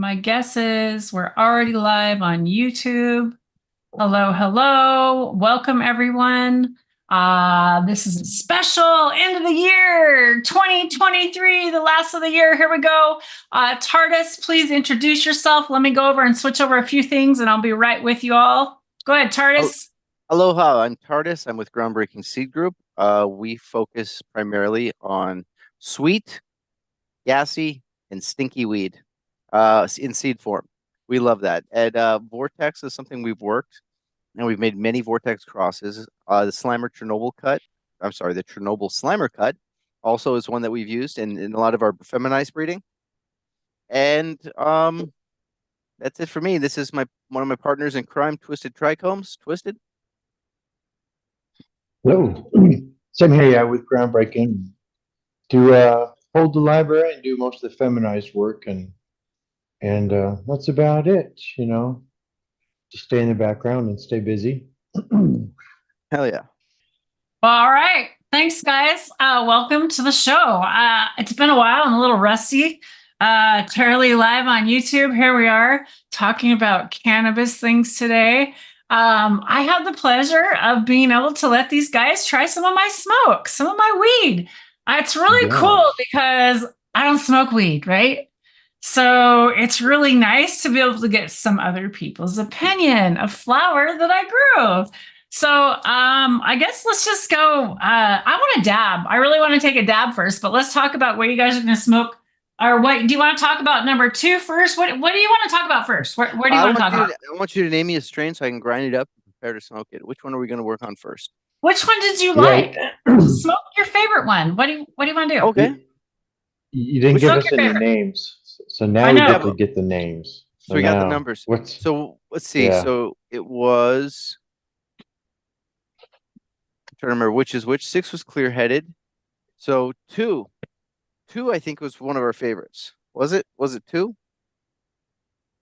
My guess is we're already live on YouTube. Hello, hello. Welcome, everyone. This is a special end of the year 2023, the last of the year. Here we go. TARDIS, please introduce yourself. Let me go over and switch over a few things, and I'll be right with you all. Go ahead, TARDIS. Aloha, I'm TARDIS. I'm with Groundbreaking Seed Group. We focus primarily on sweet, gassy, and stinky weed in seed form. We love that. And Vortex is something we've worked, and we've made many Vortex crosses. The Chernobyl Slimer cut also is one that we've used in a lot of our feminized breeding. And that's it for me. This is one of my partners in crime, Twisted Trichomes. Twisted. Hello. Same here, yeah, with Groundbreaking. To hold the library and do most of the feminized work, and that's about it, to stay in the background and stay busy. Hell yeah. All right. Thanks, guys. Welcome to the show. It's been a while. I'm a little rusty. TaraLee live on YouTube. Here we are talking about cannabis things today. I had the pleasure of being able to let these guys try some of my smoke, some of my weed. It's really cool because I don't smoke weed, right? So it's really nice to be able to get some other people's opinion of flower that I grew. So I guess let's just go. I want to dab. I really want to take a dab first, but let's talk about where you guys are going to smoke. Or what do you want to talk about number 2 first? What do you want to talk about first? Where do you want to talk about? I want you to name me a strain so I can grind it up and prepare to smoke it. Which one are we going to work on first? Which one did you like? Smoke your favorite one. What do you want to do? Okay. You didn't give us any names, so now we have to get the names. So we got the numbers. So let's see. Yeah. So it was. I'm trying to remember which is which. 6 was clear-headed. So 2, I think, was one of our favorites. Was it? Was it 2?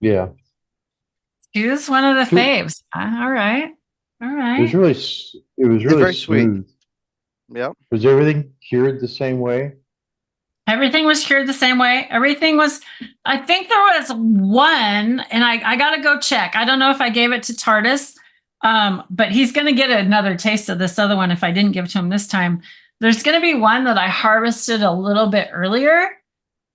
Yeah. 2 is one of the faves. All right. It was really very smooth. Sweet. Yeah. Was everything cured the same way? Everything was cured the same way. Everything was, I think there was one, and I got to go check. I don't know if I gave it to TARDIS, but he's going to get another taste of this other one if I didn't give it to him this time. There's going to be one that I harvested a little bit earlier,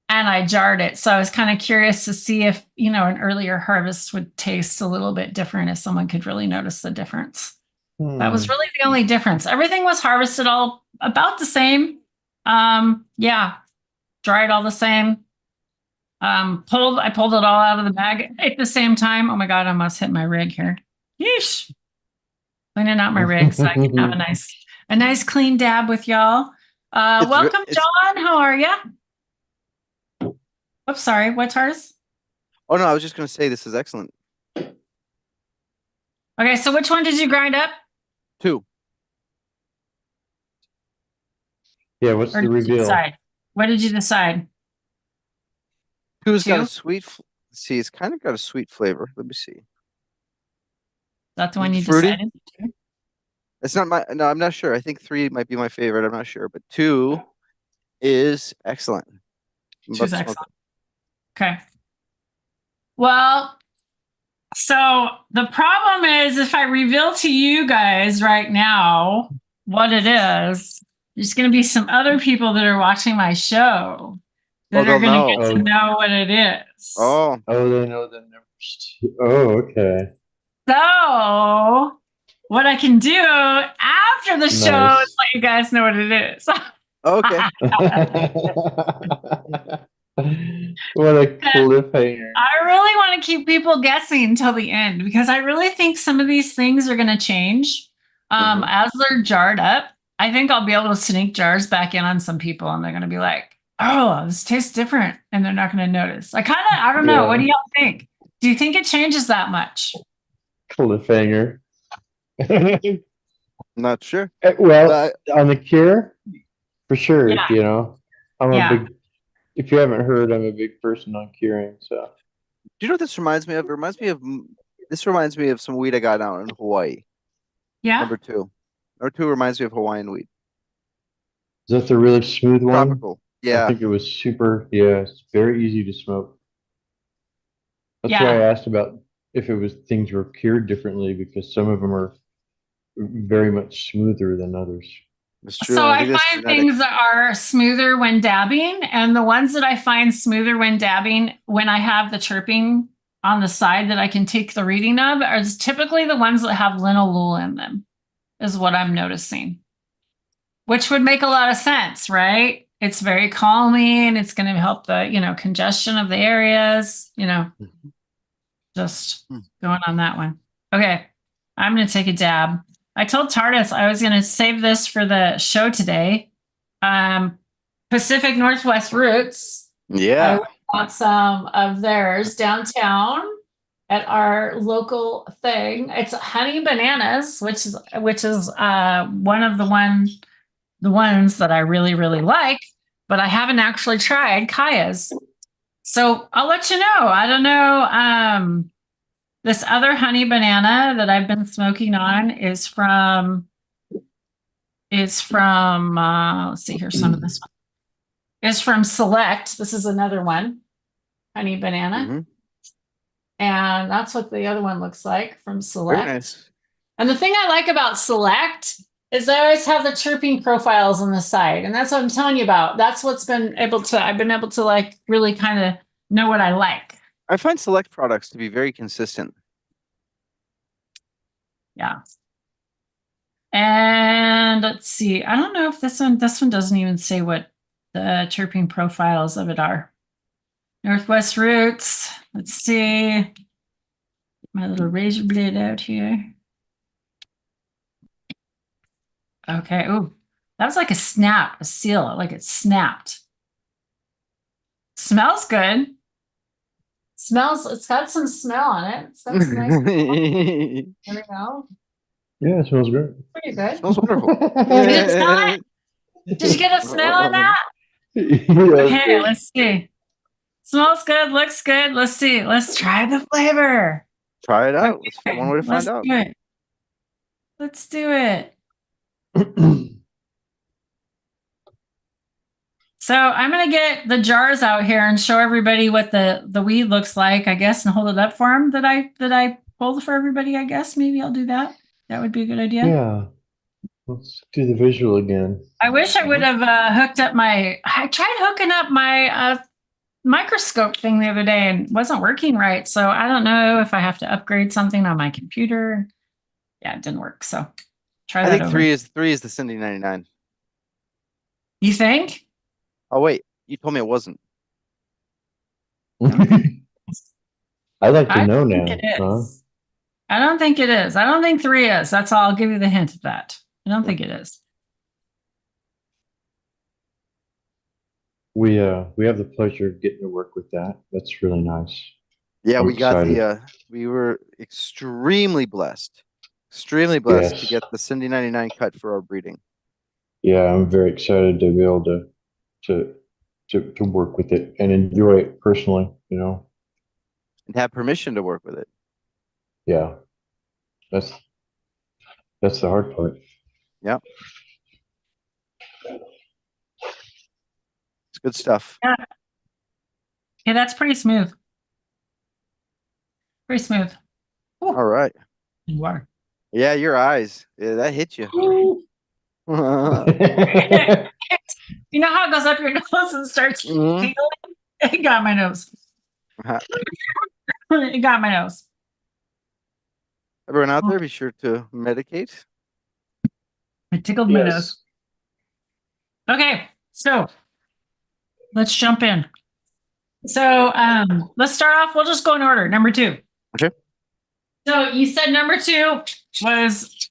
and I jarred it. So I was kind of curious to see if, an earlier harvest would taste a little bit different, if someone could really notice the difference. That was really the only difference. Everything was harvested all about the same. Yeah. Dried all the same. I pulled it all out of the bag at the same time. Oh my God, I almost hit my rig here. Yeesh. Cleaning out my rig so I can have a nice clean dab with y'all. Welcome, John. How are you? Oops, sorry. What's ours? Oh, no, I was just going to say this is excellent. Okay, so which one did you grind up? 2. Yeah, what's the reveal? What did you decide? 2's got a sweet. See, it's kind of got a sweet flavor. Let me see. That's the one you decided? It's not my. No, I'm not sure. I think 3 might be my favorite. I'm not sure, but 2 is excellent. 2's excellent. Okay. Well, so the problem is if I reveal to you guys right now what it is, there's going to be some other people that are watching my show that are going to get to know what it is. Oh, they know the numbers. Oh, okay. So what I can do after the show is let you guys know what it is. Okay. What a cliffhanger. I really want to keep people guessing until the end because I really think some of these things are going to change as they're jarred up. I think I'll be able to sneak jars back in on some people and they're going to be like, oh, this tastes different. And they're not going to notice. I don't know. What do y'all think? Do you think it changes that much? Cliffhanger. Not sure. Well, on the cure, for sure. Yeah. I'm a big. If you haven't heard, I'm a big person on curing. So, do you know what this reminds me of? This reminds me of some weed I got out in Hawaii. Yeah. Number 2 reminds me of Hawaiian weed. Is that the really smooth one? Tropical. Yeah. I think it was super. Yeah, it's very easy to smoke. That's Yeah. why I asked about if it was things were cured differently because some of them are very much smoother than others. It's true. So and I I think that's find genetic. things that are smoother when dabbing, and the ones that I find smoother when dabbing, when I have the chirping on the side that I can take the reading of, are typically the ones that have linalool in them, is what I'm noticing. Which would make a lot of sense, right? It's very calming. It's going to help the, congestion of the areas, just going on that one. Okay. I'm going to take a dab. I told TARDIS I was going to save this for the show today. Pacific Northwest Roots. Yeah. I bought some of theirs downtown at our local thing. It's honey bananas, which is one of the ones that I really, really like, but I haven't actually tried Kaya's. So I'll let you know. I don't know. This other honey banana that I've been smoking on is from let's see, here's some of this one. Is from Select. This is another one, honey banana. Mm-hmm. And that's what the other one looks like from Select. Very nice. And the thing I like about Select is they always have the chirping profiles on the side. And that's what I'm telling you about. That's what's I've been able to like really kind of know what I like. I find Select products to be very consistent. Yeah. And let's see. I don't know if this one doesn't even say what the chirping profiles of it are. Northwest Roots. Let's see. My little razor blade out here. Okay. Oh, that was like a snap, a seal, like it snapped. Smells good. It's got some smell on it. It's got some nice. There we go. Yeah, it smells great. Pretty good. Smells wonderful. It's not. Did you get a smell on that? Okay, let's see. Smells good, looks good. Let's see. Let's try the flavor. Try it out. Okay, It's one way to find out. do it. Let's do it. So I'm gonna get the jars out here and show everybody what the weed looks like, I guess, and hold it up for them that I pulled for everybody. I guess maybe I'll do that. That would be a good idea. Yeah. Let's do the visual again. I wish I would have hooked up I tried hooking up my microscope thing the other day and it wasn't working right. So I don't know if I have to upgrade something on my computer. Yeah, it didn't work. So try that. I think over. three is the Cindy 99. You think? Oh wait, you told me it wasn't. I'd like to know think now. it is. Huh? I don't think it is. I don't think 3 is. That's all. I'll give you the hint of that. I don't think it is. We have the pleasure of getting to work with that. That's really nice. Yeah, I'm we got excited. we were extremely blessed to Yes. get the Cindy 99 cut for our breeding. Yeah, I'm very excited to be able to work with it and enjoy it personally, And have permission to work with it. Yeah. That's the hard part. Yeah. It's good stuff. Yeah. Yeah, that's pretty smooth. Pretty smooth. Ooh. All right. You are. Yeah, your eyes. Yeah, that hit you. You know how it goes up your nose and starts tingling? It got my nose. It got my nose. Everyone out there, be sure to medicate. It tickled my nose. Okay, so let's jump in. So let's start off. We'll just go in order. Number 2. Okay. So you said number 2 was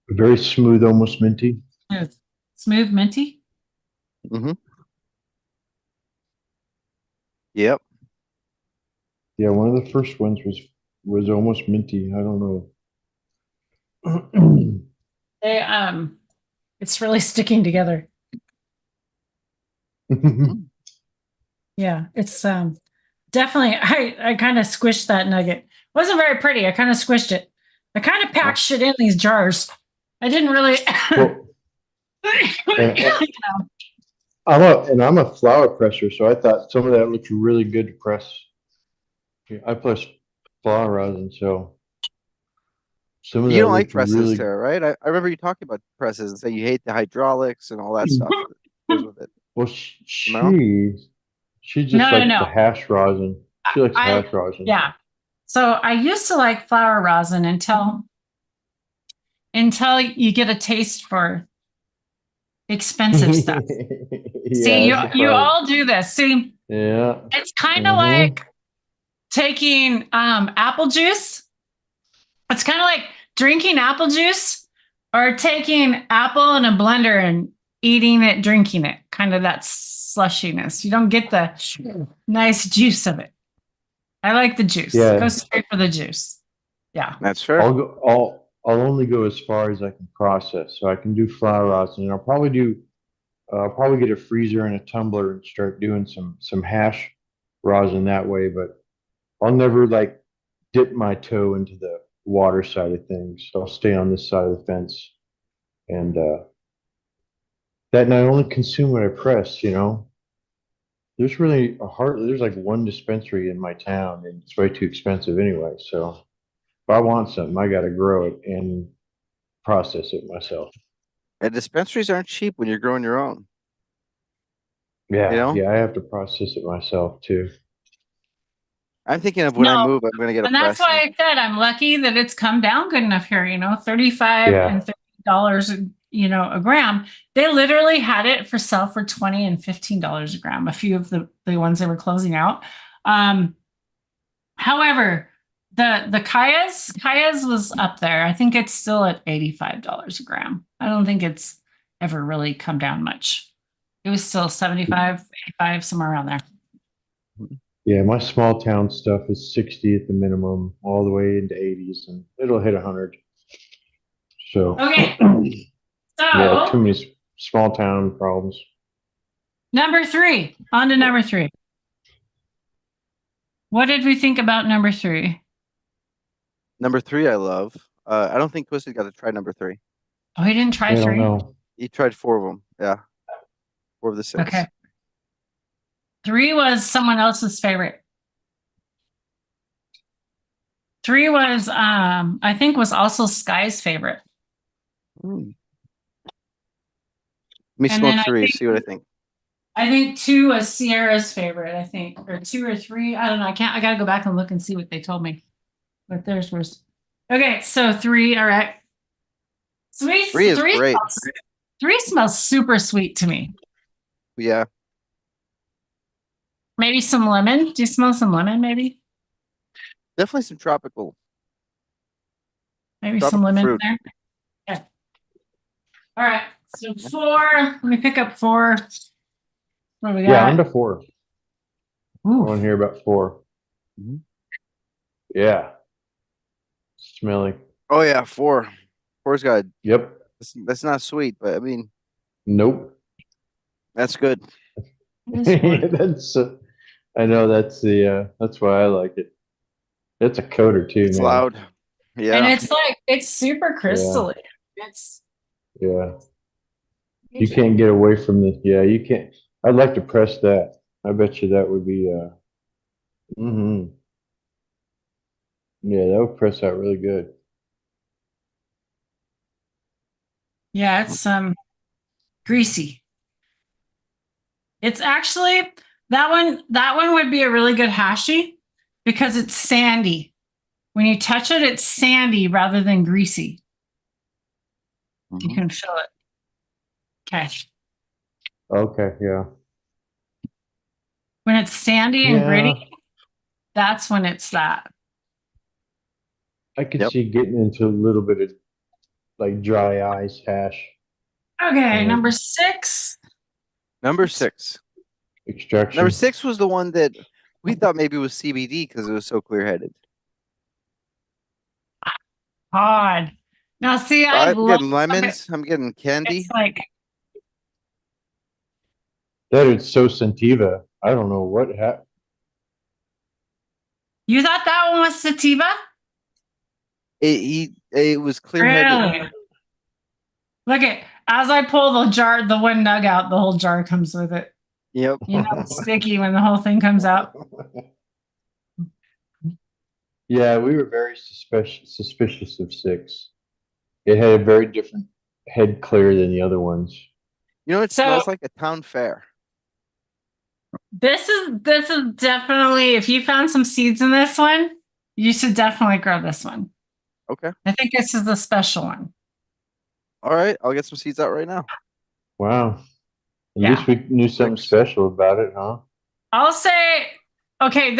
Very smooth, almost minty. smooth minty. Mm-hmm. Yep. Yeah, one of the first ones was almost minty. I don't know. They it's really sticking together. Yeah, it's definitely I kind of squished that nugget. Wasn't very pretty. I kind of squished it. I kind of packed shit in these jars. I didn't really Well, I'm a flower presser, so I thought some of that looked really good to press. I press flower rosin, so some of You that don't like looked presses, really. Tara, right? I remember you talking about presses and say you hate the hydraulics and all that stuff that goes with it. Well, Am I wrong? she No, just no, likes the no. hash rosin. She likes the I hash rosin. yeah. So I used to like flower rosin until you get a taste for expensive stuff. See, Yeah, that's the you problem. all do this. See, Yeah. it's kind of Mhm. like taking apple juice. It's kind of like drinking apple juice or taking apple in a blender and eating it, drinking it. Kind of that slushiness. You don't get the nice juice of it. I like the juice. Go Yeah. straight for the juice. Yeah. That's fair. I'll only go as far as I can process. So I can do flower rosin, and I'll probably get a freezer and a tumbler and start doing some hash rosin that way, but I'll never like dip my toe into the water side of things. I'll stay on this side of the fence, and that and I only consume what I press. There's really there's like one dispensary in my town, and it's way too expensive anyway. So if I want something, I got to grow it and process it myself. And dispensaries aren't cheap when you're growing your own. Yeah, yeah, I have to process it myself too. I'm thinking of when I No, move, I'm going to get a and that's press. why I said I'm lucky that it's come down good enough here, 35 Yeah. and $50, a gram. They literally had it for sale for 20 and $15 a gram, a few of the ones they were closing out. However, the Kayas was up there. I think it's still at $85 a gram. I don't think it's ever really come down much. It was still 75, 85, somewhere around there. Yeah, my small town stuff is 60 at the minimum, all the way into 80s, and it'll hit 100. So, Okay. yeah, too So many small town problems. number 3, on to number 3. What did we think about number 3? Number 3, I love. I don't think Twisted got to try number 3. Oh, he didn't try I don't 3? know. He tried 4 of them. Yeah. 4 of the 6. Okay. 3 was someone else's favorite. 3 was, I think was also Sky's favorite. Let me And smoke then 3, see what I think. I think 2 was Sierra's favorite, I think, or 2 or 3. I don't know. I gotta go back and look and see what they told me. What theirs was. Okay, so 3, all right. 3 is great. 3 smells super sweet to me. Yeah. Maybe some lemon. Do you smell some lemon, maybe? Definitely some tropical. Maybe Tropical some lemon fruit. there. Yeah. All right. So 4. Let me pick up 4. What do we Yeah, got? I'm to 4. I want to hear about 4. Mhm. Yeah. Smelly. Oh yeah, 4. 4's got. Yep. That's not sweet, but I mean, Nope. that's good. Yeah, I know that's why I like it. It's a coder too, It's man. loud. And Yeah. it's super crystally. It's Yeah. You can't get away from this. Yeah, you can't. I'd like to press that. I bet you that would be mm-hmm. Yeah, that would press out really good. Yeah, it's greasy. It's actually that one would be a really good hashi because it's sandy. When you touch it, it's sandy rather than greasy. You can feel it. Okay. Okay, yeah. When it's sandy and gritty, that's when it's that. I could see getting into a little bit of like dry ice hash. Okay, number 6. Number 6. Extraction. Number 6 was the one that we thought maybe was CBD because it was so clear-headed. Odd. Now, see, I'm getting lemons. I'm getting candy. It's like that is so sativa. I don't know what happened. You thought that one was sativa? It was clear-headed. Really? Look at as I pull the one nug out, the whole jar comes with it. Yep. You know, it's sticky when the whole thing comes out. Yeah, we were very suspicious of 6. It had a very different head clear than the other ones. You know, it So smells like a town fair. this is definitely, if you found some seeds in this one, you should definitely grow this one. Okay. I think this is the special one. All right. I'll get some seeds out right now. Wow. At Yeah. least we knew something 6. special about it, huh? I'll say, okay,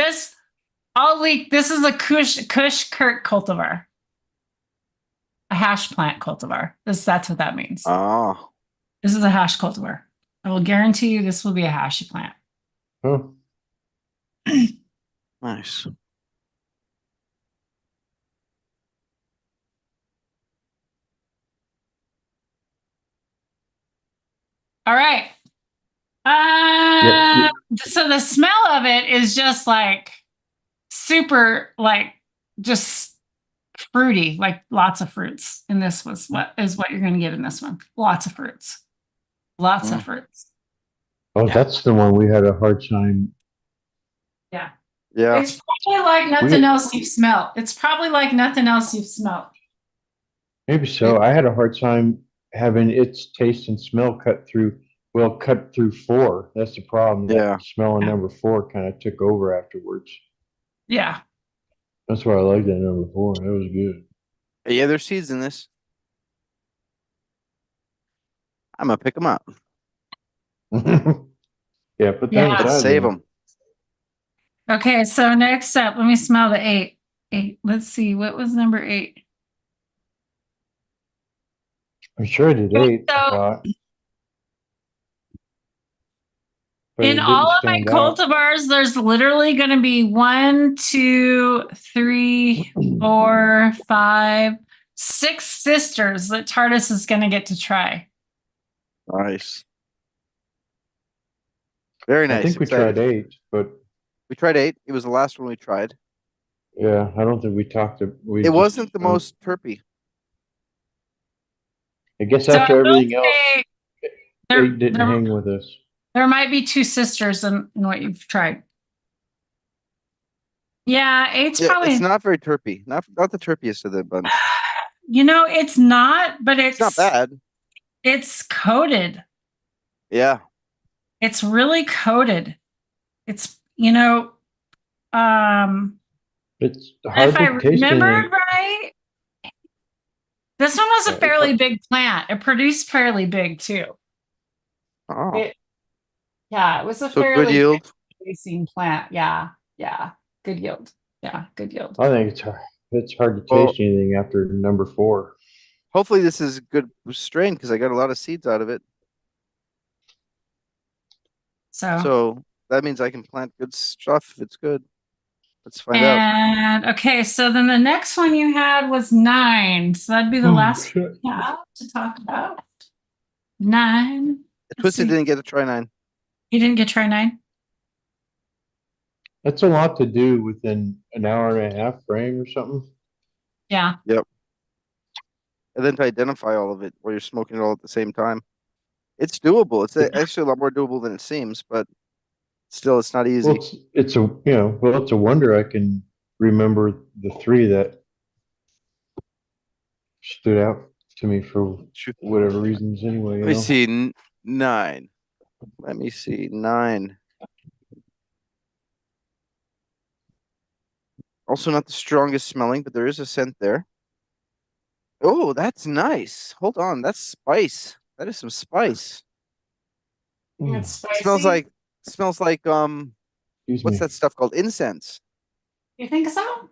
I'll leak. This is a Kush Kirk cultivar, a hash plant cultivar. That's what that means. Oh. This is a hash cultivar. I will guarantee you this will be a hash plant. Huh. Nice. All right. Yep. So the smell of it is just like super, like just fruity, like lots of fruits. And this was what you're going to get in this one. Lots of fruits. Lots of fruits. Oh, Yeah. that's the one we had a hard time. Yeah. Yeah. It's probably like nothing else you've smelled. It's probably like nothing else you've smelled. Maybe so. I had a hard time having its taste and smell cut through 4. That's the problem. That Yeah. smell in Yeah. number 4 kind of took over afterwards. Yeah. That's why I like that number 4. That was good. Yeah, there's seeds in this. I'm gonna pick them up. Yeah, put that Yeah. inside. Let's save then. them. Okay, so next up, let me smell the 8. 8. Let's see, what was number 8? I'm sure I did 8. I So thought. But in it all didn't of my stand out. cultivars, there's literally going to be 1, 2, 3, 4, 5, 6 sisters that TARDIS is going to get to try. Nice. Very nice. I think we Excited. tried 8, but We tried 8. It was the last one we tried. yeah, I don't think we talked. It wasn't the most terpy. I guess So after I will everything else, say 8 didn't hang with us. there might be 2 sisters in what you've tried. Yeah, 8's Yeah, probably. it's not very terpy. Not the terpiest of the bunch. You know, it's not, but It's not bad. It's coated. Yeah. It's really coated. It's, you know, It's if hardly I tasting remembered it. right, this one was a fairly big plant. It produced fairly big too. Oh. Yeah, it was a So fairly good yield. big producing plant. Yeah, good yield. Yeah, good yield. I think it's hard. It's hard to Well, taste anything after number 4. hopefully this is a good strain because I got a lot of seeds out of it. So that means I can plant good stuff if it's good. Let's find out. And okay, so then the next one you had was 9. So that'd be the last one we have to talk about. 9. Twisted didn't get to try 9. You didn't get try 9? That's a lot to do within an hour and a half frame or something. Yeah. Yep. And then to identify all of it while you're smoking it all at the same time. It's doable. It's actually a lot more doable than it seems, but still, it's not easy. Well, it's a wonder I can remember the 3 that stood out to me for whatever reasons anyway. Let me see 9. Let me see 9. Also not the strongest smelling, but there is a scent there. Oh, that's nice. Hold on, that's spice. That is some spice. It's spicy. Smells like Excuse what's me. that stuff called? Incense. You think so?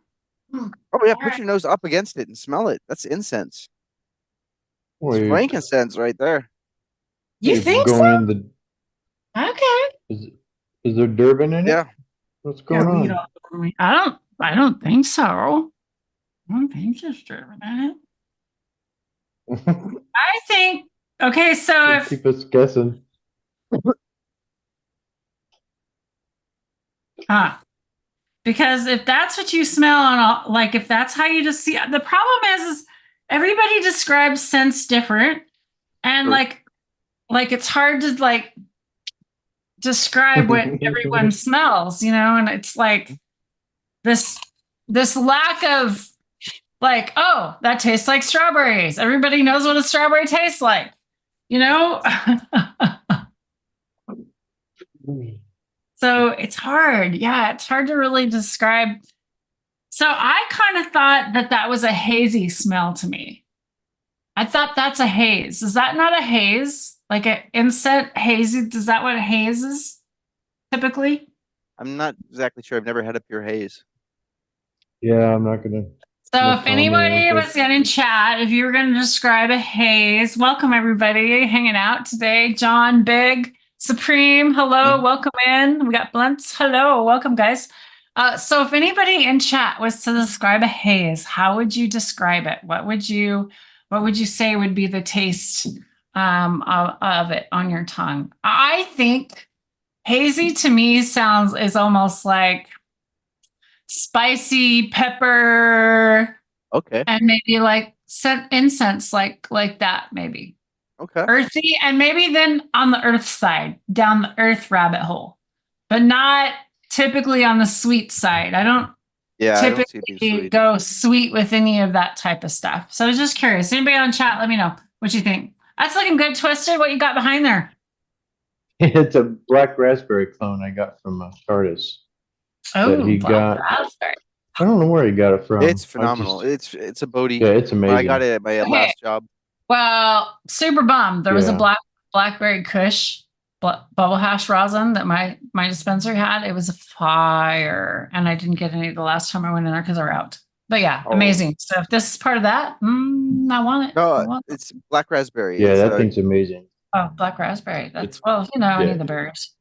Oh yeah, All put your nose up against it and smell it. That's incense. Well, It's frankincense right there. You think going so? in the Okay. is there Durban in it? Yeah. What's going on? I don't think so. I don't think there's Durban in it. I think okay, so if Keep us guessing. because if that's what you smell on all, like if that's how you just see the problem is everybody describes scents different. And True. like it's hard to like describe what everyone smells, you know, and it's like this lack of like, oh, that tastes like strawberries. Everybody knows what a strawberry tastes like, you know? So it's hard. Yeah, it's hard to really describe. So I kind of thought that that was a hazy smell to me. I thought that's a haze. Is that not a haze? Like an inset hazy? Is that what a haze is typically? I'm not exactly sure. I've never had a pure haze. Yeah, I'm not gonna. So No if comment anybody with was in chat, if you were going to describe a haze, welcome everybody hanging out today. John, Big, Supreme, hello, welcome in. We got Blunts, hello, welcome guys. So if anybody in chat was to describe a haze, how would you describe it? What would you say would be the taste of it on your tongue? I think hazy to me is almost like spicy pepper Okay. and maybe like scent incense like that maybe Okay. earthy and maybe then on the earth side down the earth rabbit hole but not typically on the sweet side. I don't Yeah, I don't see it being typically sweet. go sweet with any of that type of stuff, so I was just curious. Anybody on chat, let me know what you think. That's looking good. Twisted, what you got behind there? It's a black raspberry clone I got from TARDIS that Oh, he black got. raspberry. I don't know where he got it from. It's I phenomenal. just, It's a Bodhi. yeah, it's I got amazing. it at my Okay. last job. Well, super bummed. There was a Yeah. blackberry Kush bubble hash rosin that my dispenser had. It was a fire, and I didn't get any the last time I went in there because they were out. But yeah, Oh. amazing. So if this is part of that, I want it. I No, want it. it's black raspberry. Yeah, It's that thing's amazing. Oh, black raspberry. That's well, you know, any Yeah. of the berries.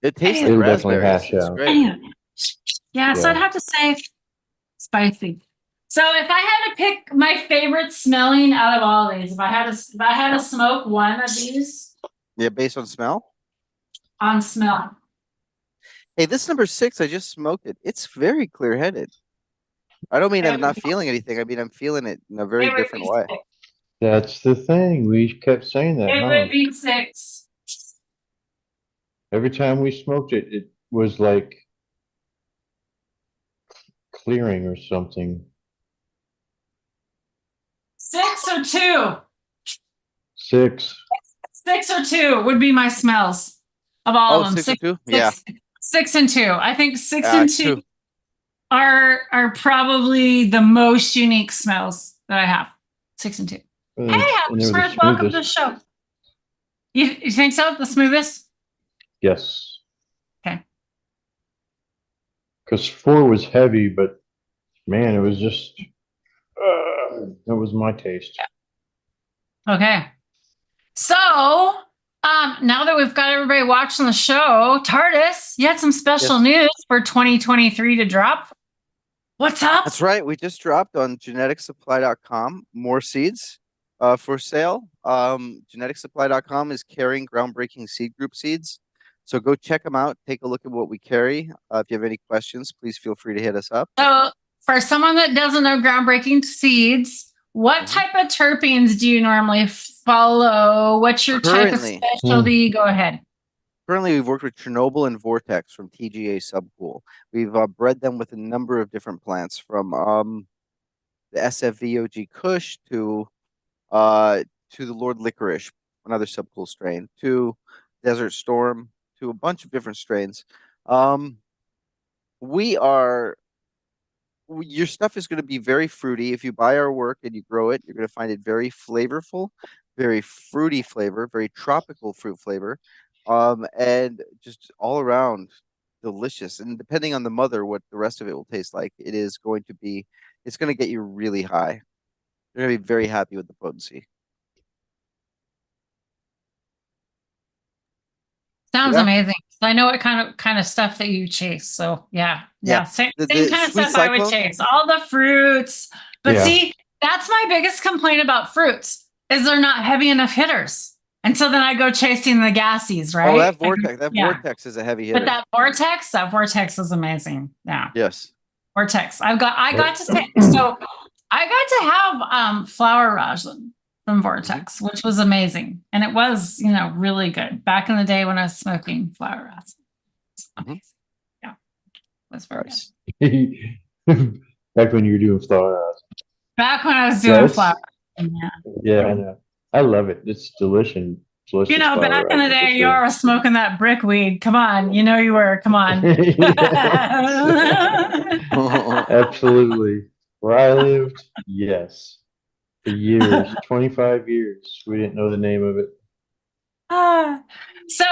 it tastes Anyway. like It'll definitely raspberry. hash It's out. great. Anyway. Yeah, so Yeah. I'd have to say spicy. So if I had to pick my favorite smelling out of all these, if I had to smoke one of these Yeah, based on smell. on smell. Hey, this number 6, I just smoked it. It's very clear-headed. I don't mean I'm not feeling anything. I mean I'm feeling it in a very different way. That's the thing. We kept saying that, It huh? would be 6. Every time we smoked it, it was like clearing or something. 6 or 2. 6. 6 or 2 would be my smells of all of them. 6 or 2? Yeah. 6 and 2. I think 6 Ah, and it's 2 2. are probably the most unique smells that I have. 6 and 2. And Hey, they were the Smurf, welcome to the smoothest. show. You think so? The smoothest? Yes. Okay. Because 4 was heavy, but man, it was just, that was my taste. Okay. So, now that we've got everybody watching the show, TARDIS, you had some special news for 2023 to drop. What's up? That's right. We just dropped on geneticsupply.com more seeds for sale. Geneticsupply.com is carrying groundbreaking seed group seeds. So go check them out. Take a look at what we carry. If you have any questions, please feel free to hit us up. So, for someone that doesn't know groundbreaking seeds, what type of terpenes do you normally follow? What's your type of specialty? Go ahead. Currently, we've worked with Chernobyl and Vortex from TGA Subcool. We've bred them with a number of different plants, from the SFVOG Kush to the Lord Licorice, another subcool strain, to Desert Storm, to a bunch of different strains. Your stuff is going to be very fruity. If you buy our work and you grow it, you're going to find it very flavorful, very fruity flavor, very tropical fruit flavor, and just all around delicious. And depending on the mother, what the rest of it will taste like, it's going to get you really high. You're going to be very happy with the potency. Sounds Yeah. amazing. I know what kind of stuff that you chase. So yeah. Same The kind of Sweet stuff I would Cyclone? chase. All the fruits. But Yeah. see, that's my biggest complaint about fruits is they're not heavy enough hitters. And so then I go chasing the gassies, right? Oh, that Vortex is a heavy hitter. But that Vortex is amazing. Yeah. Yes. Vortex. I got to have flower rosin from Vortex, which was amazing. And it was, really good. Back in the day when I was smoking flower acid. Amazing. Yeah. It was very good. Back when you were doing flower acid. Back when I was doing flower. Yeah. Yeah, I know. I love it. It's delicious. Delicious Back flower in the acid, day, for you sure. were smoking that brick weed. Come on. You were. Come on. Absolutely. Where I lived, yes. For years, 25 years. We didn't know the name of it. So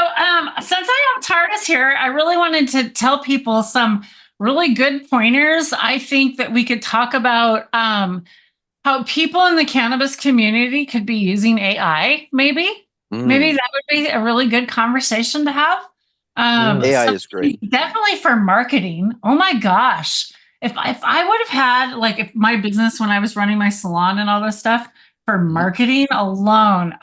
since I have TARDIS here, I really wanted to tell people some really good pointers. I think that we could talk about how people in the cannabis community could be using AI, maybe. Maybe that would be a really good conversation to have. AI is great. Definitely for marketing. Oh my gosh. If I would have had, like, if my business when I was running my salon and all this stuff for marketing alone,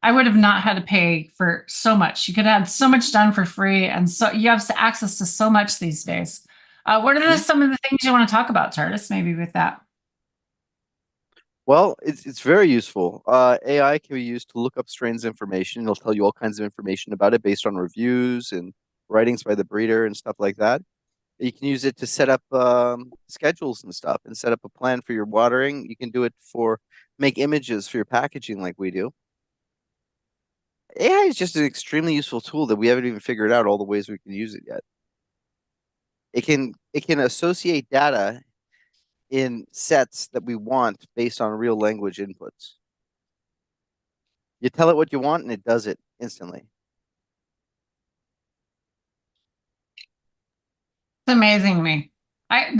I would have not had to pay for so much. You could have so much done for free. And so you have access to so much these days. What are some of the things you want to talk about, TARDIS, maybe with that? Well, it's very useful. AI can be used to look up strains information. It'll tell you all kinds of information about it based on reviews and writings by the breeder and stuff like that. You can use it to set up schedules and stuff and set up a plan for your watering. You can do it for make images for your packaging like we do. AI is just an extremely useful tool that we haven't even figured out all the ways we can use it yet. It can associate data in sets that we want based on real language inputs. You tell it what you want and it does it instantly. It's amazing to me.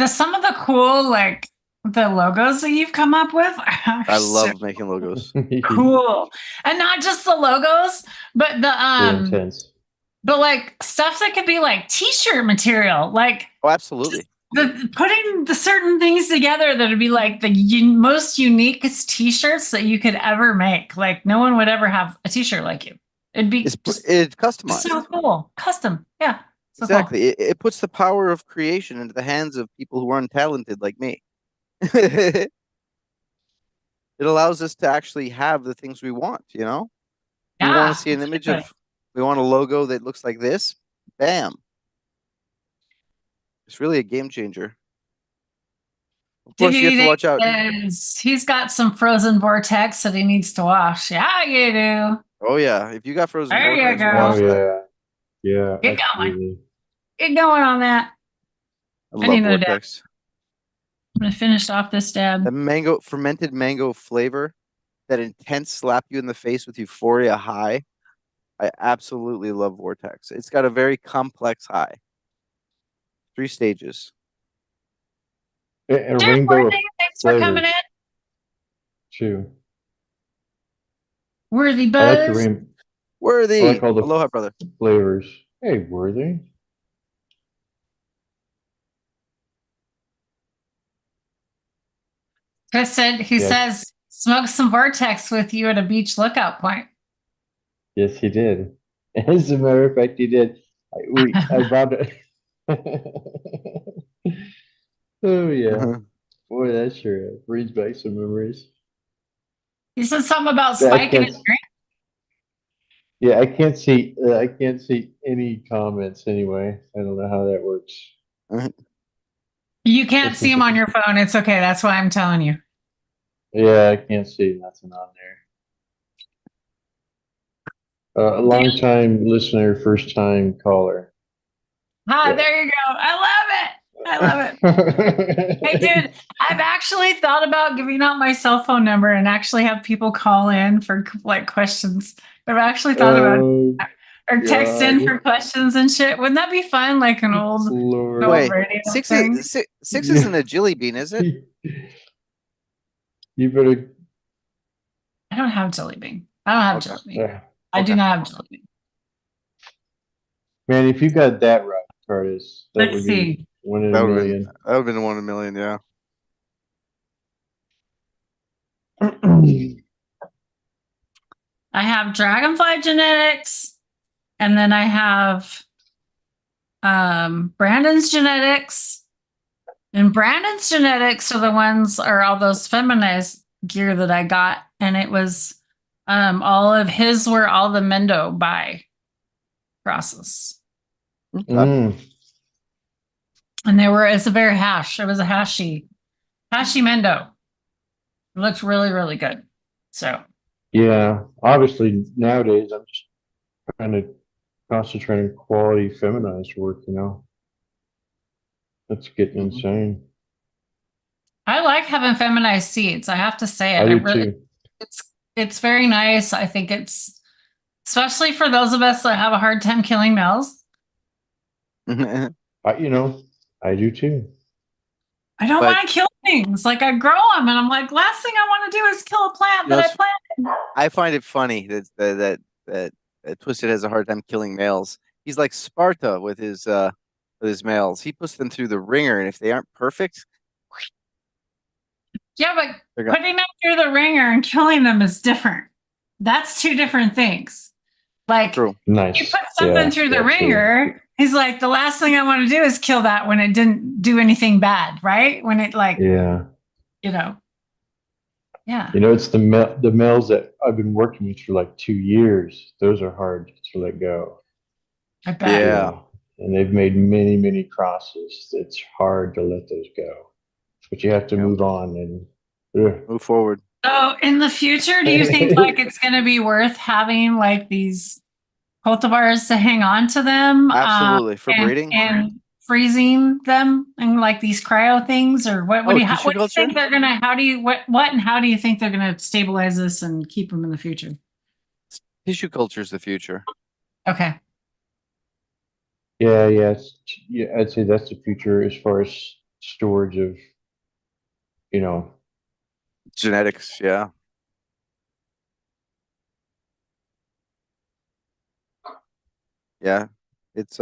Some of the cool, like, the logos that you've come up with are I love making logos. cool. And not just the logos, but They're intense. but like stuff that could be like t-shirt material, like Oh, absolutely. putting the certain things together that would be like the most uniquest t-shirts that you could ever make. Like no one would ever have a t-shirt like you. It'd be It's customized. so cool. Custom. Yeah. So exactly. Cool. It puts the power of creation into the hands of people who are untalented like me. It allows us to actually have the things we want, We want to see an image we want a logo that looks like this. Bam. It's really a game changer. Of course, you have to watch out. He's got some frozen vortex that he needs to wash. Yeah, you do. Oh, yeah. If you got frozen there vortex, you go. Oh, yeah. Yeah. Get absolutely. going. Get going on that. I love vortex. I'm going to finish off this dab. The fermented mango flavor, that intense slap you in the face with euphoria high. I absolutely love vortex. It's got a very complex high. 3 stages. A rainbow. Thanks for coming in. True. Worthy Buzz. I like the Worthy. I like all the Aloha, brother. Flavors. Hey, Worthy. Chris said he says smoke some vortex with you at a beach lookout point. Yes, he did. As a matter of fact, he did. I bought it. Oh yeah. Boy, that sure brings back some memories. He said something about spiking his drink. Yeah, I can't see any comments anyway. I don't know how that works. You can't see him on your phone. It's okay. That's why I'm telling you. Yeah, I can't see nothing on there. A long time listener, first time caller. Hi, there you go. I love it. I love it. Hey, dude, I've actually thought about giving out my cell phone number and actually have people call in for like questions. I've actually thought about or text in for questions and shit. Wouldn't that be fun? Like an old radio thing? Six isn't a jelly bean, is it? You better. I don't have jelly bean. I don't have jelly bean. Yeah. I do not have jelly bean. Man, if you got that right, Curtis, that Let's would see. be 1 in a million. That would have been 1 in a million, yeah. I have Dragonfly Genetics, and then I have Brandon's Genetics. And Brandon's Genetics are all those feminized gear that I got, and it was all of his were all the Mendo by crosses. Mm. And it's a very hash. It was a hashy Mendo. It looks really, really good. So Yeah, obviously nowadays I'm just trying to concentrate on quality feminized work, you know. That's getting Mhm. insane. I like having feminized seeds. I have to say it. I do really, too. it's very nice. I think it's especially for those of us that have a hard time killing males. You know, I do too. I don't But want to kill things. Like I grow them, and I'm like, last thing I want to do is kill a plant you know, that I planted. I find it funny that Twisted has a hard time killing males. He's like Sparta with his males. He puts them through the ringer, and if they aren't perfect, Yeah, but they're gonna. putting them through the ringer and killing them is different. That's two different things. Like True. you Nice. put something Yeah, through the yeah, true. ringer, he's like, the last thing I want to do is kill that when it didn't do anything bad, right? When it like, Yeah. yeah. You know, it's the males that I've been working with for like 2 years. Those are hard to let go. I bet. You Yeah. know, and they've made many, many crosses. It's hard to let those go, but you have to Yeah. move on and Move forward. So in the future, do you think like it's going to be worth having like these cultivars to hang on to them? Absolutely. For breeding? And freezing them and like these cryo things, or what Oh, do you tissue what do you culture? think they're gonna? How do you what and how do you think they're gonna stabilize this and keep them in the future? Tissue culture is the future. Okay. yeah, I'd say that's the future as far as storage of, you know, Genetics, yeah. Yeah. It's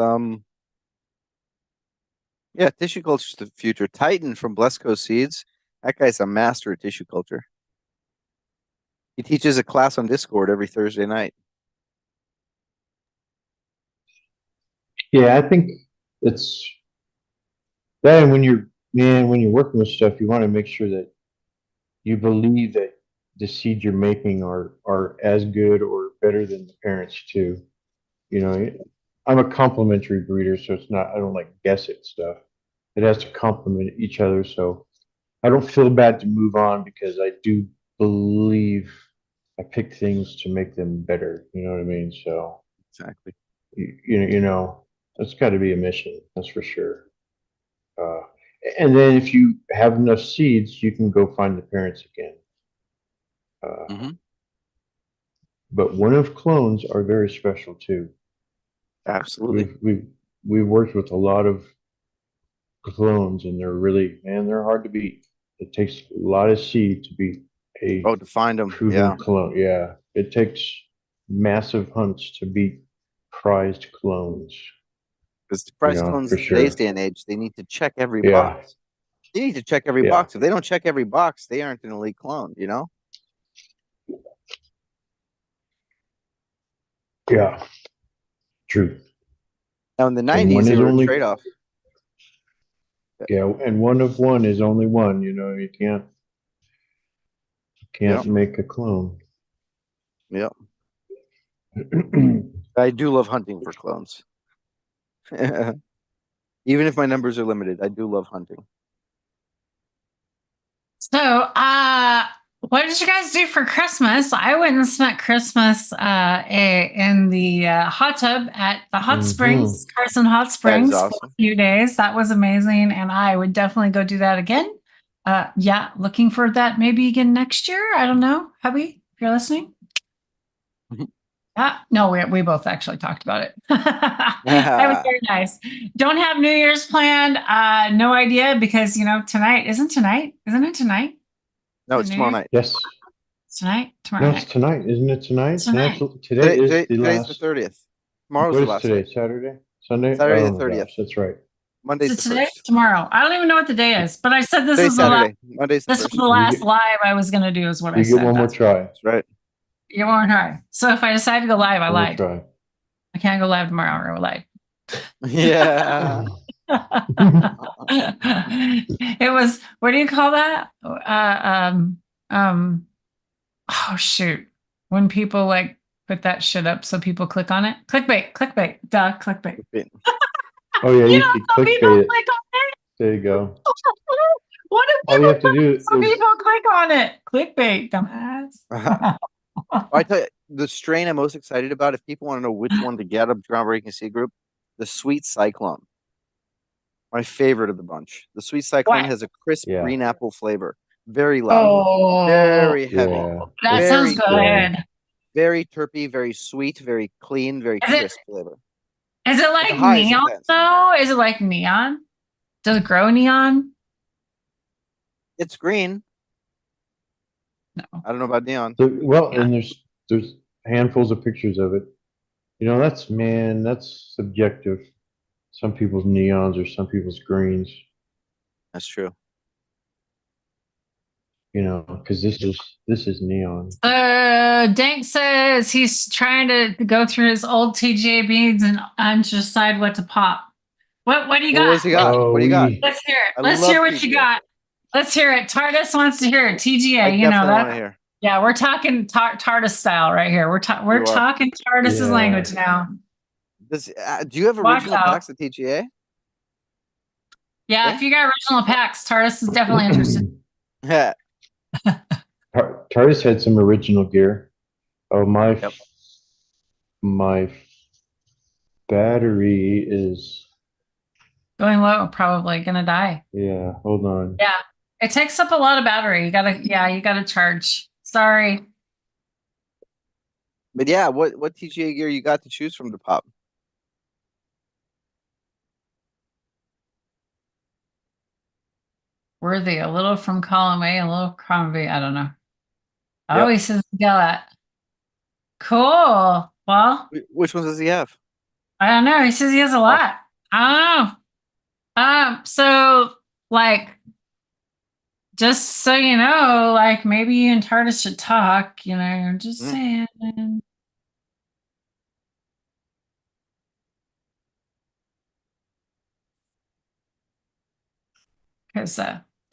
yeah, tissue culture is the future. Titan from Blesco Seeds. That guy's a master at tissue culture. He teaches a class on Discord every Thursday night. yeah, I think it's that. And when you're working with stuff, you want to make sure that you believe that the seeds you're making are as good or better than the parents too. You know, I'm a complementary breeder, so it's not, I don't like guess at stuff. It has to complement each other. So I don't feel bad to move on because I do believe I pick things to make them better. You know what I mean? So Exactly. you know, that's got to be a mission. That's for sure. Uh, and then if you have enough seeds, you can go find the parents again. Hmm. But one of clones are very special too. Absolutely. We've worked with a lot of clones, and they're hard to beat. It takes a lot of seed to beat a Oh, to find them. proven Yeah. clone. Yeah, it takes massive hunts to beat prized clones. Because the You prize know, clones for in today's sure. day and age, they need to check every Yeah, box. They need to check every yeah, box. If they don't check every box, they aren't an elite clone, you know? yeah. True. Now in the And 90s, one they is were a only trade-off. yeah, and one of one is only one. You know, you Yeah. can't make a clone. Yeah. I do love hunting for clones. Even if my numbers are limited, I do love hunting. So, what did you guys do for Christmas? I went and spent Christmas in the hot tub at the hot springs, Carson Hot That is Springs, for a awesome. few days. That was amazing, and I would definitely go do that again. Yeah, looking for that maybe again next year. I don't know, hubby, if you're listening. No, we both actually talked about it. That was very nice. Don't have New Year's planned. No idea because tonight isn't it tonight? No, Is it's it New tomorrow Year's? night. Yes. Tonight? Tomorrow No, night. it's tonight, isn't it? Tonight? Tonight. Today is the Today's the last. 30th. Tomorrow's What the is last today? day. Saturday? Sunday? Saturday the Oh my 30th. gosh, that's right. Monday's Is the it today? 1st. Tomorrow. I don't even know what the day is, but I said this Today's is the last. Saturday. Monday's the This was 1st. the last live I was going to do, is what I You said. get one more try. That's right. You won't try. So if I decide to go live, I One more lied. try. I can't go live tomorrow, or I lied. Yeah. It was, what do you call that? Oh shoot. When people like put that shit up so people click on it. Clickbait, duh, clickbait. Oh yeah, You you know, could some people clickbait it. click on it. There you go. What do All you people have to do? do Some is people click on it. Clickbait, dumbass. I tell you, the strain I'm most excited about, if people want to know which one to get of Groundbreaking Seed Group, the Sweet Cyclone. My favorite of the bunch. The Sweet Cyclone What? has a crisp yeah, green apple flavor. Very loud. Oh, Very heavy. yeah. that sounds Very, Yeah. good. very terpy, very sweet, very clean, very Is it crisp flavor. is it But the like high is neon intense. though? Is it like neon? Does it grow neon? It's green. No. I don't know about neon. So, well, Yeah. and there's handfuls of pictures of it. You know, that's subjective. Some people's neons or some people's greens. That's true. You know, because this is neon. Dank says he's trying to go through his old TGA beads and decide what to pop. What do you Well, got? what's he got? Oh, What do you got? Let's hear it. I Let's love hear what you TGA. got. Let's hear it. Tardis wants to hear it. I TGA, you know definitely want to that. hear. Yeah, we're talking Tardis style right here. We're You are. talking Tardis's Yeah. language now. Do you have Watch original out. packs of TGA? Yeah, Okay. if you got original packs, Tardis is definitely interested. Yeah. Tardis had some original gear. Oh, Yep. my battery is, Going low, probably gonna die. yeah, hold on. Yeah, it takes up a lot of battery. You gotta charge. Sorry. But yeah, what TGA gear you got to choose from to pop? Worthy, a little from column A, a little column B. I don't know. Oh, Yep. he says Gallat. Cool. Well, Which ones does he have? I don't know. He says he has a lot. I don't know. So like, just so you know, like maybe you and Tardis should talk. You know, just saying. Because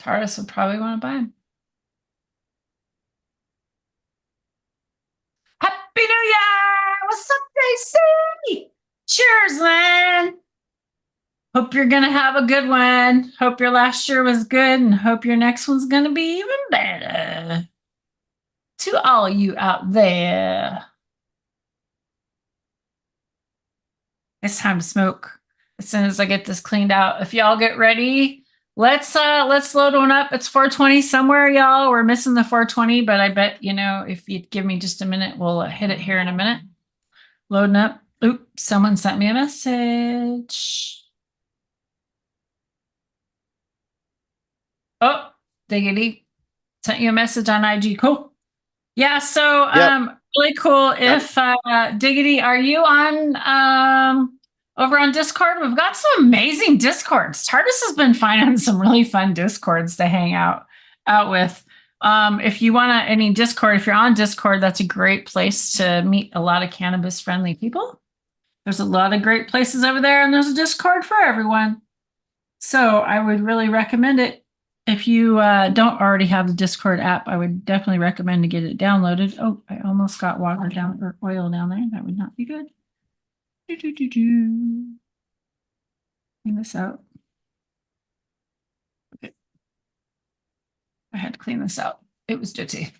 Tardis would probably want to buy him. Happy New Year! What's up, Daisy? Cheers, man. Hope you're gonna have a good one. Hope your last year was good, and hope your next one's gonna be even better. To all you out there, it's time to smoke. As soon as I get this cleaned out, if y'all get ready, let's load one up. It's 420 somewhere, y'all. We're missing the 420, but I bet if you give me just a minute, we'll hit it here in a minute. Loading up. Oop, someone sent me a message. Oh, diggity. Sent you a message on IG. Cool. Yeah, so Yep. really cool. If Diggity, are you on over on Discord? We've got some amazing Discords. Tardis has been finding some really fun Discords to hang out with. If you want any Discord, if you're on Discord, that's a great place to meet a lot of cannabis friendly people. There's a lot of great places over there, and there's a Discord for everyone. So I would really recommend it. If you don't already have the Discord app, I would definitely recommend to get it downloaded. Oh, I almost got water down or oil down there. That would not be good. Clean this out. Okay. I had to clean this out. It was dirty.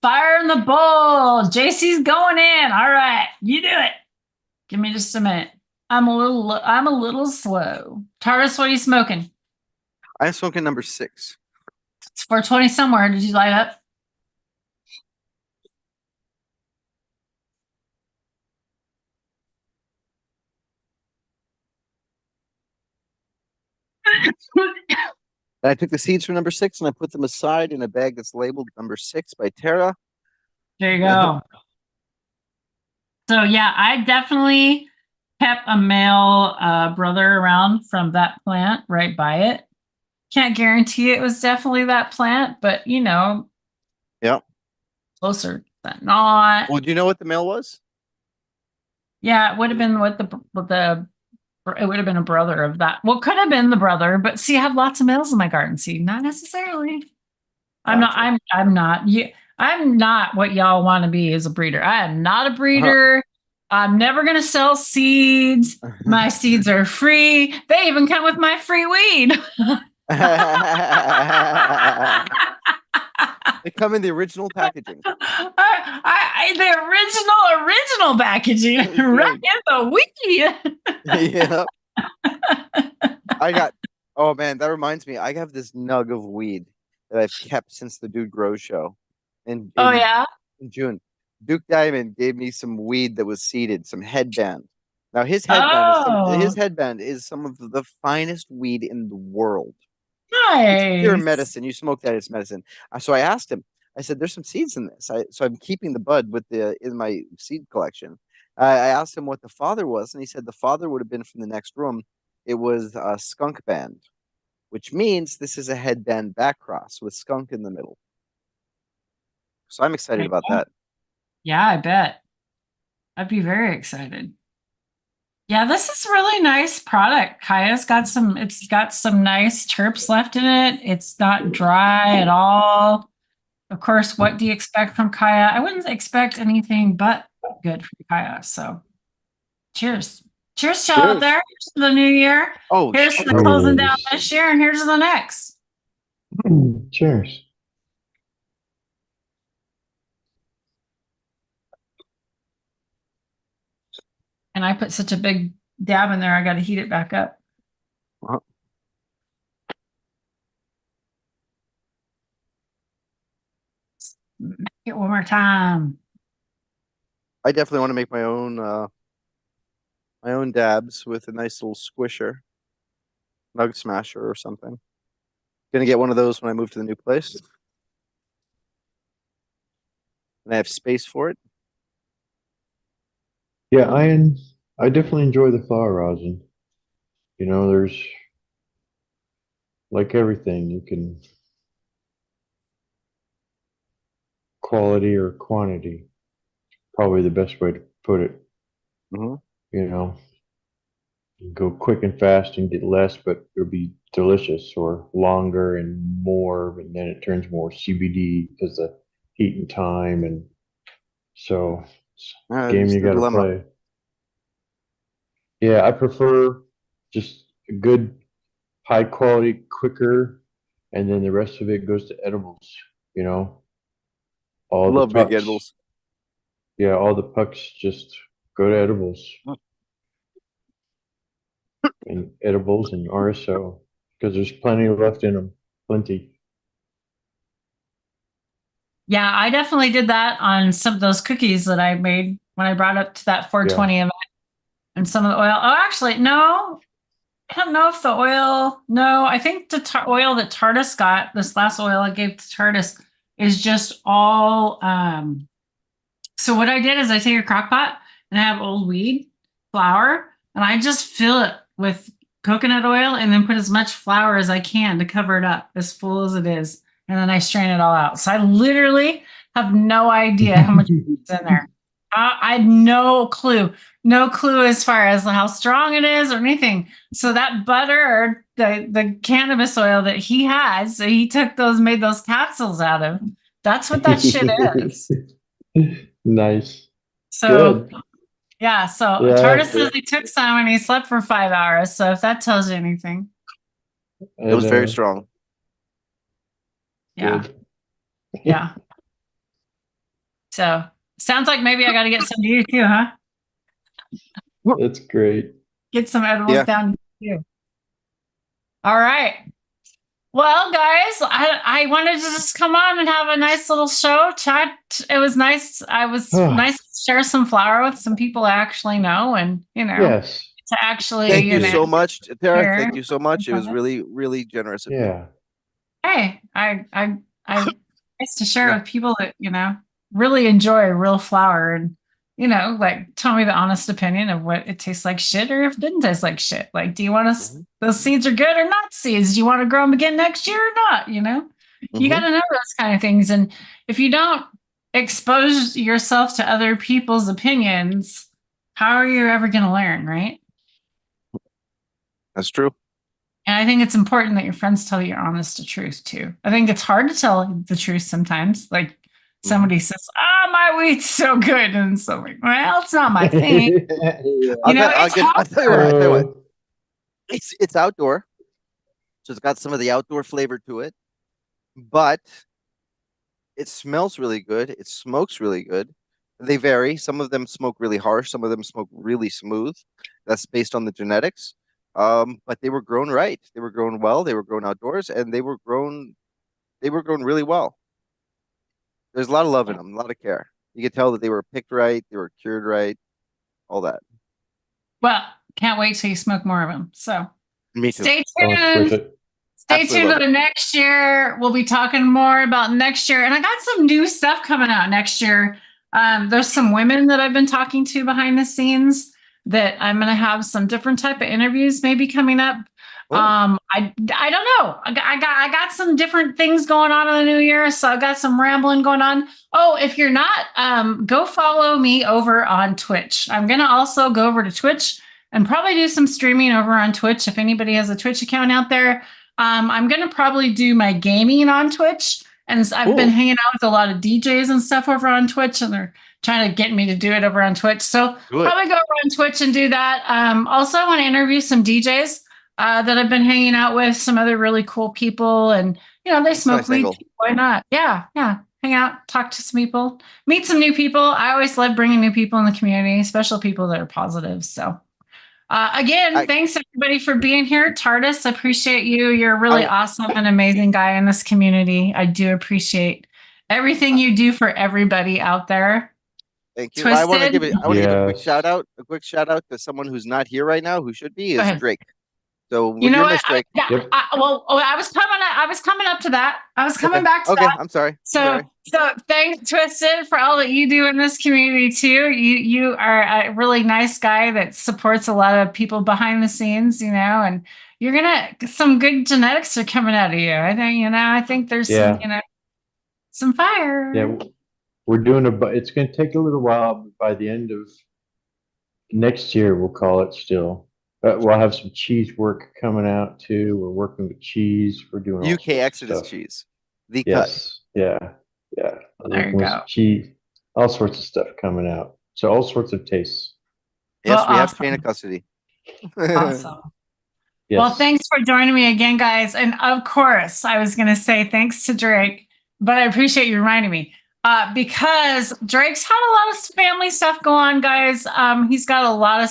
Fire in the bowl. JC's going in. All right, you do it. Give me just a minute. I'm a little slow. Tardis, what are you smoking? I'm smoking number 6. It's 420 somewhere. Did you light up? And I took the seeds from number 6 and I put them aside in a bag that's labeled number 6 by Tara. There you go. So yeah, I definitely kept a male brother around from that plant right by it. Can't guarantee it was definitely that plant, but Yeah. closer than not. Well, do you know what the mail was? Yeah, it would have been with the Or it would have been a brother of that. Well, could have been the brother, but see, I have lots of males in my garden. See, not necessarily. I'm not. Gotcha. I'm not. I'm not what y'all want to be as a breeder. I am not a breeder. I'm never gonna sell seeds. My seeds are free. They even come with my free weed. They come in the original packaging. The original packaging, right in the weed. Yeah. Oh man, that reminds me. I have this nug of weed that I've kept since the Dude Grows show. In Oh in, yeah. in June, Duke Diamond gave me some weed that was seeded, some headband. Now his Oh, headband is some of the finest weed in the world. It's pure nice. medicine. You smoke that, it's medicine. So I asked him. I said, "There's some seeds in this." So I'm keeping the bud with the in my seed collection. I asked him what the father was, and he said the father would have been from the next room. It was a skunk band, which means this is a headband back cross with skunk in the middle. So I'm excited about that. Yeah, I bet. I'd be very excited. Yeah, this is really nice product. It's got some nice terps left in it. It's not dry at all. Of course, what do you expect from Kaya? I wouldn't expect anything but good from Kaya. So cheers. Cheers, y'all out Cheers. there. Here's to the new year. Oh, Here's to the Cheers. closing down this year, and here's to the next. Cheers. And I put such a big dab in there, I got to heat it back up. uh, Make it one more time. I definitely want to make my own dabs with a nice little squisher, nug smasher or something. Gonna get one of those when I move to the new place, and I have space for it. Yeah, I definitely enjoy the flower rosin. You know, there's like everything, you can quality or quantity, probably the best way to put it. Mm-hmm. You know, you can go quick and fast and get less, but it'll be delicious, or longer and more, and then it turns more CBD because the heat and time, and so it's a game It's you the got to dilemma. play. Yeah, I prefer just a good, high quality, quicker, and then the rest of it goes to edibles. You know, all the Love big pucks. edibles. Yeah, all the pucks just go to edibles and RSO because there's plenty left in them. Plenty. Yeah, I definitely did that on some of those cookies that I made when I brought up to that Yeah. 420 event and some of the oil. Oh, actually, no, I don't know if the oil, no, I think the oil that Tardis got, this last oil I gave to Tardis, is just all. So what I did is I take a crock pot and I have old weed flour and I just fill it with coconut oil and then put as much flour as I can to cover it up, as full as it is. And then I strain it all out. So I literally have no idea how much is in there. I had no clue as far as how strong it is or anything. So that butter or the cannabis oil that he has, so he took those, made those capsules out of. That's what that shit is. Nice. So Good. yeah, so Yeah, Tardis says he took some and he slept for 5 hours. So if that tells you anything, It was very and strong. yeah, good. yeah. So sounds like maybe I got to get some to you too, huh? That's great. Get some edibles Yeah. down to you. All right. Well, guys, I wanted to just come on and have a nice little show chat. It was nice. I was nice to share some flower with some people I actually know, and Yes. to actually Thank you so much, Tara. hear. Thank you so much. It was really, really generous of you. Yeah. Hey, I nice to share it Yeah. with people that, really enjoy real flour and, like tell me the honest opinion of what it tastes like shit or if it didn't taste like shit. Like, do you want to, those seeds are good or not seeds? Do you want to grow them again next year or not? You got to know those kind of things. And if you don't expose yourself to other people's opinions, how are you ever going to learn? Right. That's true. And I think it's important that your friends tell you honest to truth too. I think it's hard to tell the truth sometimes. Like somebody says, "Ah, my wheat's so good," and so like, well, it's not my thing. Yeah. You know, it's I'll tell you what. hard. I tell you what. Uh, It's outdoor, so it's got some of the outdoor flavor to it, but it smells really good. It smokes really good. They vary. Some of them smoke really harsh. Some of them smoke really smooth. That's based on the genetics. But they were grown right. They were grown well. They were grown outdoors, and they were grown. They were grown really well. There's a lot of love in them, a lot of care. You could tell that they were picked right. They were cured right. All that. Well, can't wait till you smoke more of them. So Me too. stay oh, it's worth tuned. it. Stay Absolutely tuned love to it. the next year. We'll be talking more about next year. And I got some new stuff coming out next year. There's some women that I've been talking to behind the scenes that I'm going to have some different type of interviews maybe coming up. Oh. I don't know. I got some different things going on in the new year. So I've got some rambling going on. Oh, if you're not, go follow me over on Twitch. I'm going to also go over to Twitch and probably do some streaming over on Twitch. If anybody has a Twitch account out there, I'm going to probably do my gaming on Twitch. And I've been Cool. hanging out with a lot of DJs and stuff over on Twitch, and they're trying to get me to do it over on Twitch. So Do it. probably go over on Twitch and do that. Also, I want to interview some DJs that I've been hanging out with, some other really cool people. And, you know, they smoke nice weed. angle. Too. Why not? Yeah. Hang out, talk to some people, meet some new people. I always love bringing new people in the community, special people that are positive. So again, thanks everybody for being here. TARDIS, appreciate you. You're a really awesome and amazing guy in this community. I do appreciate everything you do for everybody out there. Thank you. I want to Twisted. give a quick Yes. shout out. A quick shout out to someone who's not here right now, who should be, Go is ahead. Drake. So You know you're what? missed, Drake. Yep. I was coming up to that. I was coming back to Okay, that. I'm sorry. So thanks, Twisted, for all that you do in this community too. You are a really nice guy that supports a lot of people behind the scenes, you know, and you're some good genetics are coming out of you. I think there's Yeah. some fire. Yeah. We're doing it's going to take a little while, but by the end of next year, we'll call it still. We'll have some cheese work coming out too. We're working with cheese. We're doing all UK sorts of Exodus stuff. cheese. The cut. Yes. Yeah. There Working you with go. cheese, all sorts of stuff coming out. So all sorts of tastes. Yes, Well, we have awesome. chain of custody. Awesome. Yes. Well, thanks for joining me again, guys. And of course, I was going to say thanks to Drake, but I appreciate you reminding me because Drake's had a lot of family stuff go on, guys. He's got a lot of,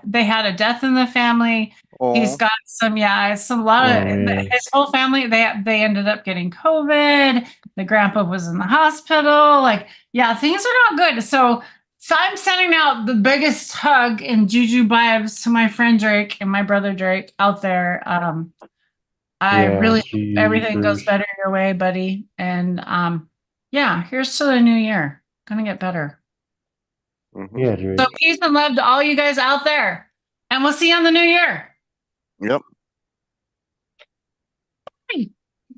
they had a death in the family. He's got some his whole family, they ended up getting COVID. The grandpa was in the hospital. Things are not good. So I'm sending out the biggest hug and juju vibes to my friend Drake and my brother Drake out there. I really hope everything goes better your way, buddy. And here's to the new year. Gonna get better. Yeah, Drake. So peace and love to all you guys out there. And we'll see you on the new year. Yep.